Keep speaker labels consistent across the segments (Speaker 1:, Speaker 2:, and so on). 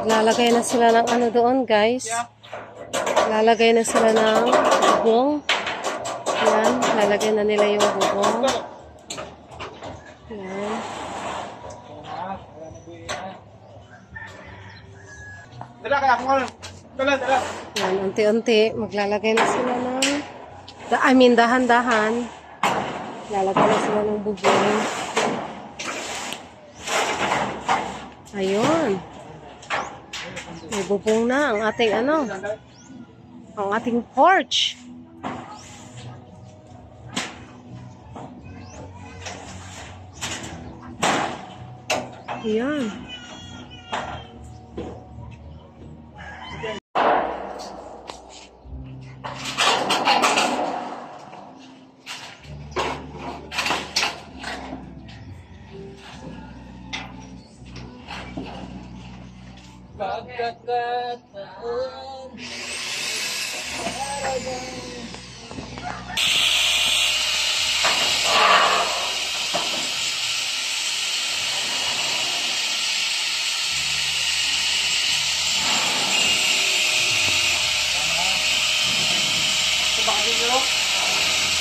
Speaker 1: Naglalagay na sila ng ano doon, guys. Lalagay na sila ng bubong. Yan, lalagay na nila yung bubong. Yan. Yan, unti-unti. Maglalagay na sila ng... dahan-dahan. Lalagay na sila ng bubong. Ayun. May bubong na ang ating ano. Ang ating porch. Ayan.
Speaker 2: Pagkakataon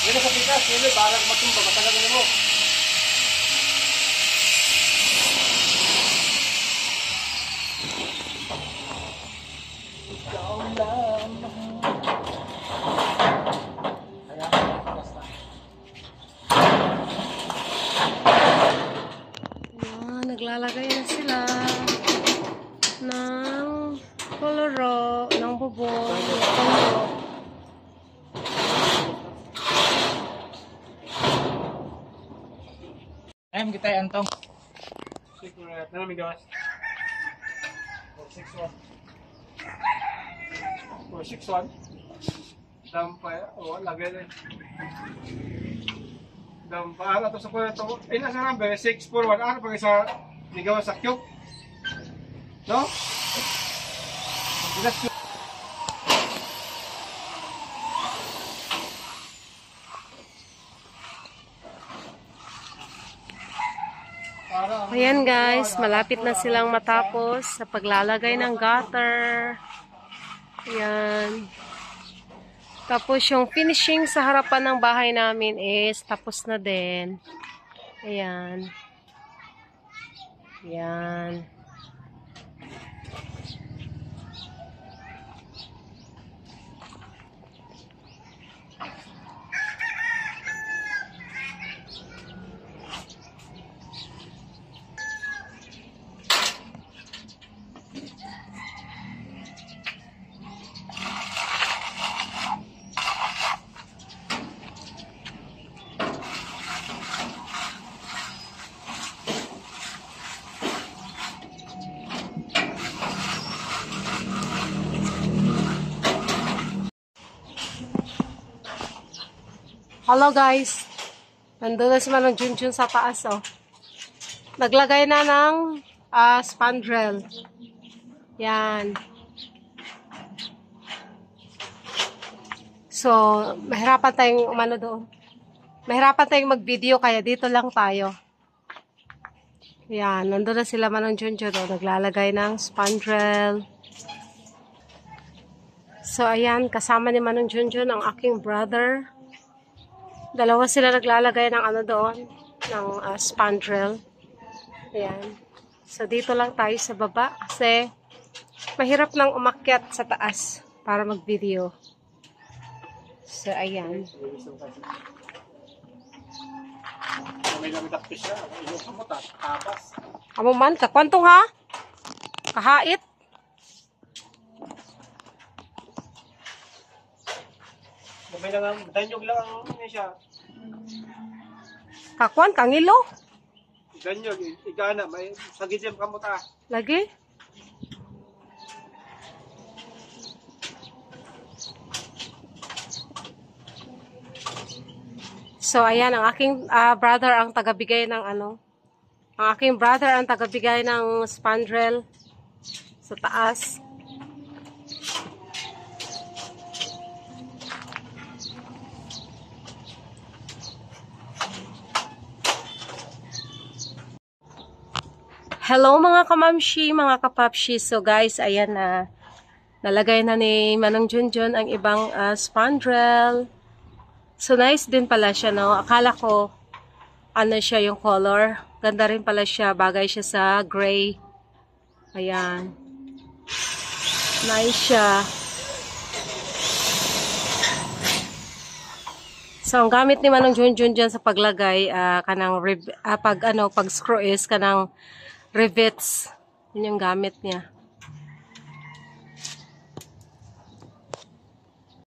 Speaker 2: Yan sa pikas, yan barang matumba, matalagan mo. Ikaw lamang.
Speaker 1: Naglalagay na sila ng koloro, ng bubong, koloro.
Speaker 2: Ayun kita Antong.
Speaker 3: 6-1. Ano may gawas? 6-1. 6-1. Dampay. O, lagay na. Dampay. Ano ito sa kuya ito? Ay, nasa number. 6-4-1. Ano pag isa nigawa sa cube? No? Ilas cube.
Speaker 1: Ayan guys, malapit na silang matapos sa paglalagay ng gutter. Ayan. Tapos yung finishing sa harapan ng bahay namin is tapos na din. Ayan. Ayan. Hello guys. Nandun na si Manong Junjun sa taas oh. Naglagay na ng spandrel. Yan. So, mahirapan tayong umano doon. Mahirapan tayong mag-video kaya dito lang tayo. Yan, nandun na sila Manong Junjun oh. Naglalagay ng spandrel. So, ayan, kasama ni Manong Junjun ang aking brother. Dalawa sila naglalagay ng ano doon, ng spandrel. Ayan. So, dito lang tayo sa baba kasi mahirap nang umakyat sa taas para mag-video. So, ayan.
Speaker 3: May lamit aktis siya. Iyong kamutat. Tapas.
Speaker 1: Amo man, kakwantong ha? Kahait?
Speaker 3: May lang, danyog lang ang siya.
Speaker 1: Kakwan, kangilo?
Speaker 3: Danyog, igana. May sagid siyang kamuta.
Speaker 1: Lagi? So, ayan, ang aking brother ang tagabigay ng ano. Ang aking brother ang tagabigay ng spandrel sa taas. Hello mga kamamshi, mga kapapshi. So guys, ayan na. Nalagay na ni Manong Junjun ang ibang spandrel. So nice din pala siya, no? Akala ko ano siya yung color. Ganda rin pala siya. Bagay siya sa gray. Ayan. Nice siya. So ang gamit ni Manong Junjun dyan sa paglagay, pag screw is kanang rivets. Yun yung gamit niya.